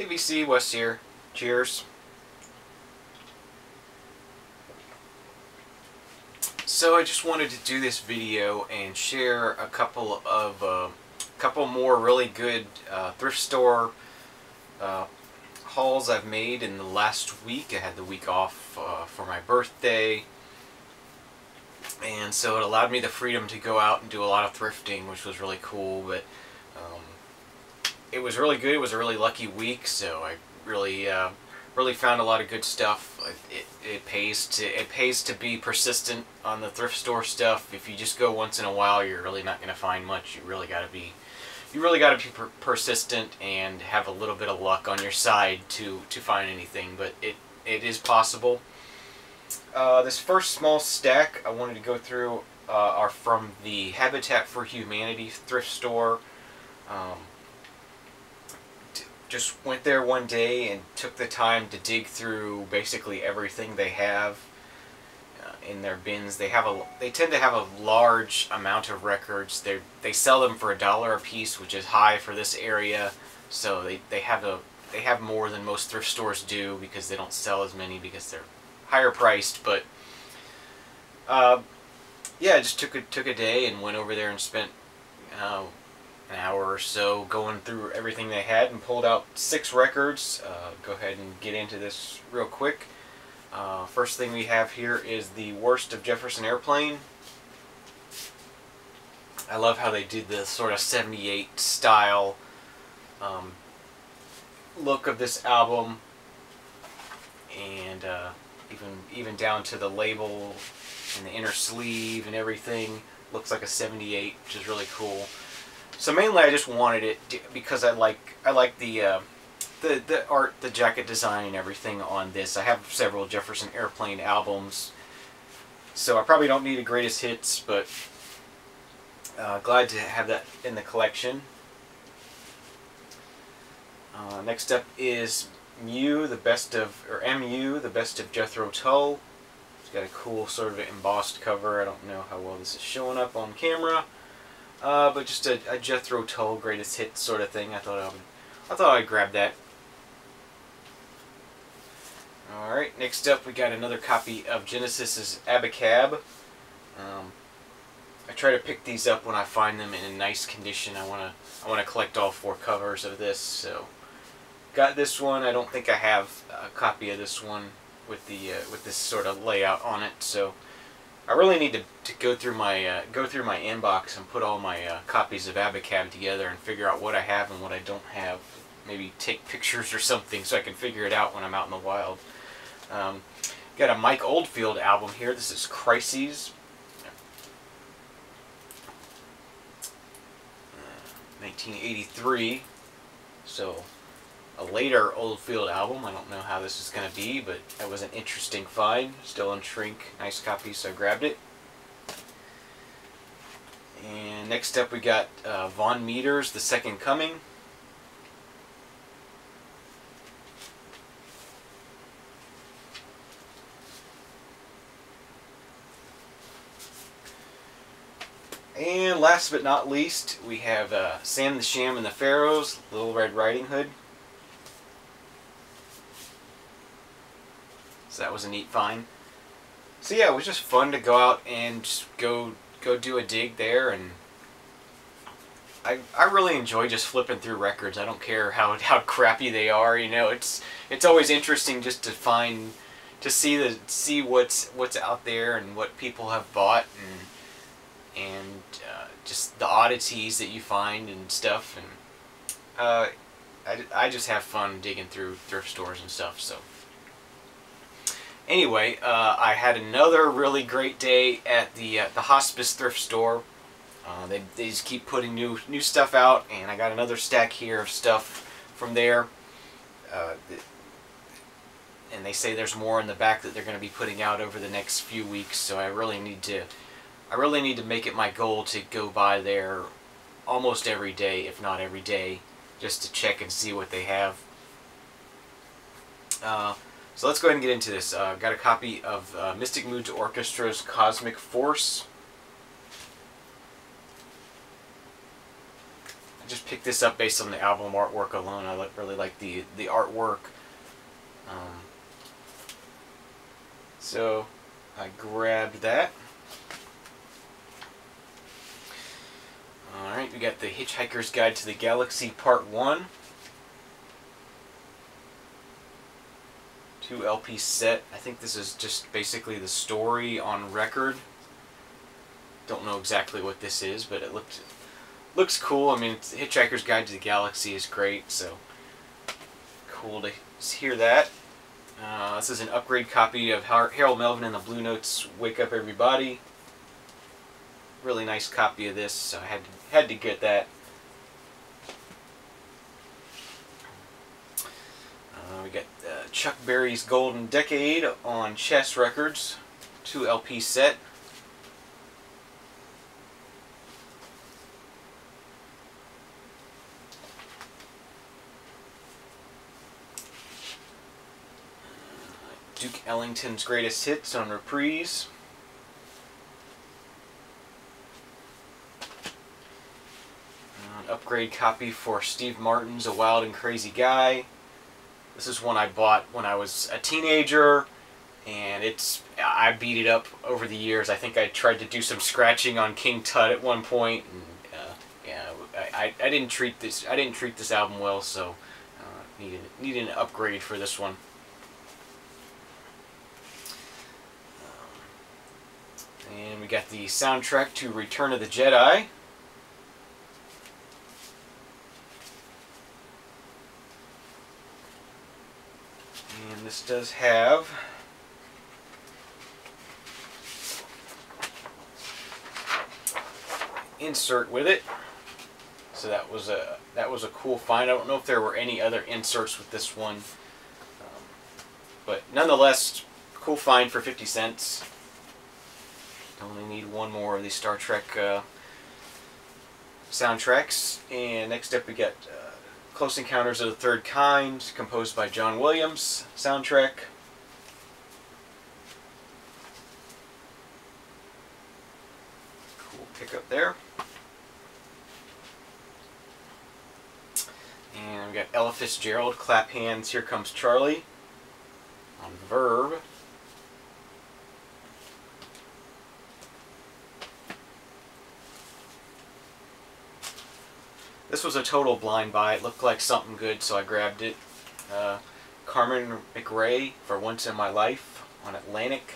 ABC, Wes here. Cheers. So I just wanted to do this video and share a couple more really good thrift store hauls I've made in the last week. I had the week off for my birthday, and so it allowed me the freedom to go out and do a lot of thrifting, which was really cool. But it was really good. It was a really lucky week, so I really found a lot of good stuff. It pays to be persistent on the thrift store stuff. If you just go once in a while, you're really not going to find much. You really got to be persistent and have a little bit of luck on your side to find anything. But it is possible. This first small stack I wanted to go through are from the Habitat for Humanity thrift store. Just went there one day and took the time to dig through basically everything they have in their bins. They tend to have a large amount of records. They sell them for $1 a piece, which is high for this area. So they have more than most thrift stores do because they don't sell as many because they're higher priced. But yeah, I just took a day and went over there and spent an hour or so going through everything they had and pulled out 6 records. Go ahead and get into this real quick. First thing we have here is the Worst of Jefferson Airplane. I love how they did the sort of 78 style look of this album, and even down to the label and the inner sleeve and everything looks like a 78, which is really cool. So mainly I just wanted it because I like the art, the jacket design, and everything on this. I have several Jefferson Airplane albums, so I probably don't need a greatest hits, but glad to have that in the collection. Next up is MU, the best of Jethro Tull. It's got a cool sort of embossed cover. I don't know how well this is showing up on camera. But just a Jethro Tull greatest hits sort of thing. I thought I'd grab that. All right, next up we got another copy of Genesis's Abacab. I try to pick these up when I find them in a nice condition. I wanna collect all 4 covers of this. So got this one. I don't think I have a copy of this one with this sort of layout on it. So I really need to go through my inbox and put all my copies of Abacab together and figure out what I have and what I don't have. Maybe take pictures or something so I can figure it out when I'm out in the wild. Got a Mike Oldfield album here. This is Crises. 1983. So a later Oldfield album. I don't know how this is going to be, but it was an interesting find. Still in shrink. Nice copy, so I grabbed it. And next up we got Von Meter's The Second Coming. And last but not least, we have Sam the Sham and the Pharaohs, Little Red Riding Hood. So that was a neat find. So yeah, it was just fun to go out and just go do a dig there, and I really enjoy just flipping through records. I don't care how crappy they are, you know. It's always interesting just to see what's out there and what people have bought, and just the oddities that you find and stuff. And I just have fun digging through thrift stores and stuff. So anyway, I had another really great day at the Hospice Thrift Store. They just keep putting new stuff out, and I got another stack here of stuff from there. And they say there's more in the back that they're going to be putting out over the next few weeks. So I really need to make it my goal to go by there almost every day, if not every day, just to check and see what they have. So let's go ahead and get into this. Got a copy of Mystic Moods Orchestra's Cosmic Force. just picked this up based on the album artwork alone. I really like the artwork. So I grabbed that. Alright, we got the Hitchhiker's Guide to the Galaxy Part 1. 2 LP set. I think this is just basically the story on record. Don't know exactly what this is, but it looks cool. I mean, Hitchhiker's Guide to the Galaxy is great, so cool to hear that. This is an upgrade copy of Harold Melvin and the Blue Notes' Wake Up Everybody. Really nice copy of this, so I had to get that. We got Chuck Berry's Golden Decade on Chess Records, 2 LP set. Duke Ellington's Greatest Hits on Reprise. An upgrade copy for Steve Martin's A Wild and Crazy Guy. This is one I bought when I was a teenager, and I beat it up over the years. I think I tried to do some scratching on King Tut at one point, and yeah, I didn't treat this album well, so needed an upgrade for this one. And we got the soundtrack to Return of the Jedi. And this does have insert with it. So that was a cool find. I don't know if there were any other inserts with this one, but nonetheless, cool find for 50 cents. Only need one more of these Star Trek soundtracks. And next up we got Close Encounters of the Third Kind, composed by John Williams soundtrack. Cool pickup there. And we got Ella Fitzgerald, Clap Hands, Here Comes Charlie on Verve. This was a total blind buy. It looked like something good, so I grabbed it. Carmen McRae, For Once in My Life on Atlantic.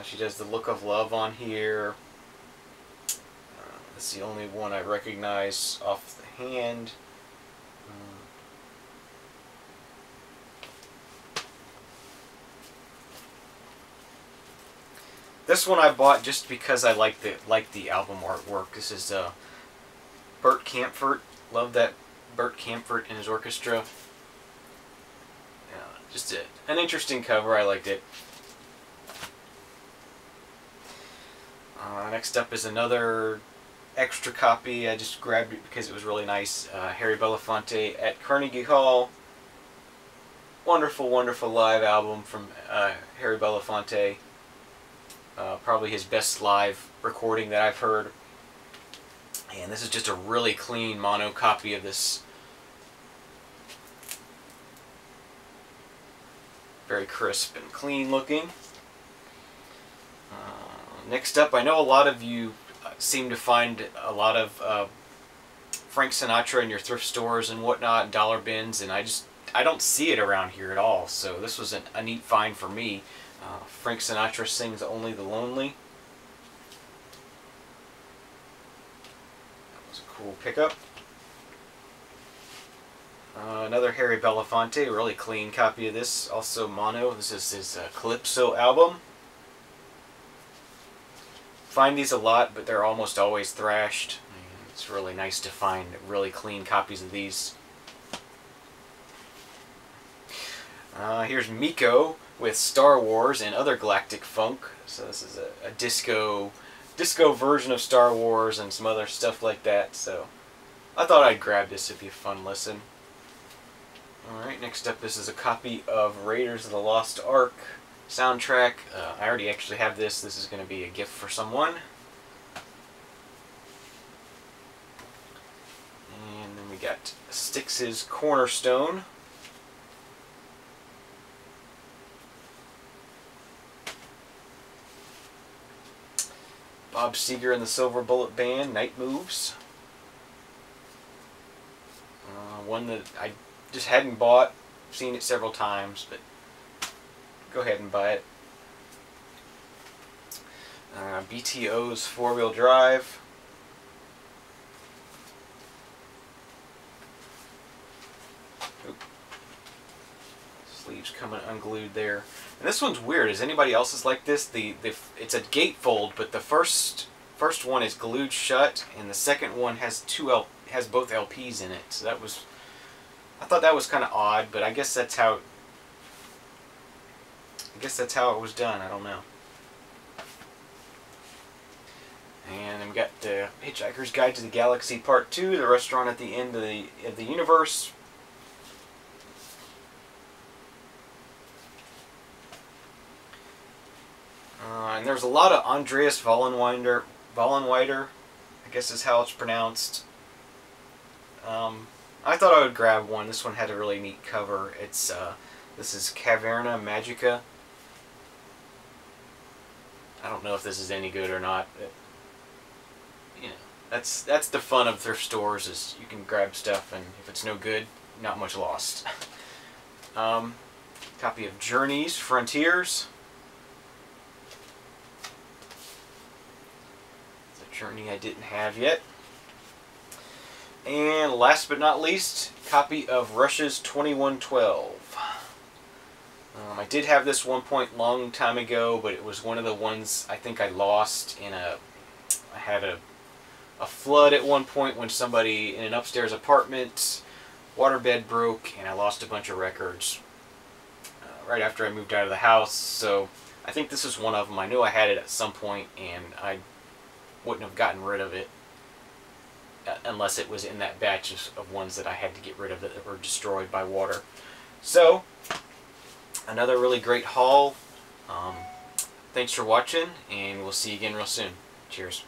She does The Look of Love on here. That's the only one I recognize off the hand. This one I bought just because I like the album artwork. This is Bert Kaempfert. Love that Bert Kaempfert and his orchestra. Just an interesting cover. I liked it. Next up is another extra copy. I just grabbed it because it was really nice. Harry Belafonte at Carnegie Hall. Wonderful, wonderful live album from Harry Belafonte. Probably his best live recording that I've heard. And this is just a really clean mono copy of this. Very crisp and clean looking. Next up, I know a lot of you seem to find a lot of Frank Sinatra in your thrift stores and whatnot, dollar bins, and I don't see it around here at all. So this was a neat find for me. Frank Sinatra Sings Only the Lonely. That was a cool pickup. Another Harry Belafonte, a really clean copy of this, also mono. This is his Calypso album. Find these a lot, but they're almost always thrashed. It's really nice to find really clean copies of these. Here's Miko with Star Wars and Other Galactic Funk. So this is a disco version of Star Wars and some other stuff like that. So I thought I'd grab this. It'd be a fun listen. Alright, next up this is a copy of Raiders of the Lost Ark soundtrack. I already actually have this. This is going to be a gift for someone. And then we got Styx's Cornerstone. Bob Seger and the Silver Bullet Band, Night Moves. One that I just hadn't bought. Seen it several times, but go ahead and buy it. BTO's four-wheel drive. Oop. Sleeves coming unglued there. And this one's weird. Is anybody else's like this? It's a gatefold, but the first one is glued shut, and the second one has both LPs in it. So I thought that was kind of odd, but I guess that's how it was done. I don't know. And then we got Hitchhiker's Guide to the Galaxy Part 2, the restaurant at the end of the universe. And there's a lot of Andreas Vollenweider, I guess is how it's pronounced. I thought I would grab one. This one had a really neat cover. This is Caverna Magica. I don't know if this is any good or not, but you know, that's the fun of thrift stores, is you can grab stuff, and if it's no good, not much lost. Copy of Journeys, Frontiers. It's a Journey I didn't have yet. And last but not least, copy of Rush's 2112. I did have this one point long time ago, but it was one of the ones I think I lost in I had a flood at one point when somebody in an upstairs apartment, waterbed broke, and I lost a bunch of records right after I moved out of the house. So I think this is one of them. I knew I had it at some point, and I wouldn't have gotten rid of it unless it was in that batch of ones that I had to get rid of that were destroyed by water. So, another really great haul. Thanks for watching, and we'll see you again real soon. Cheers.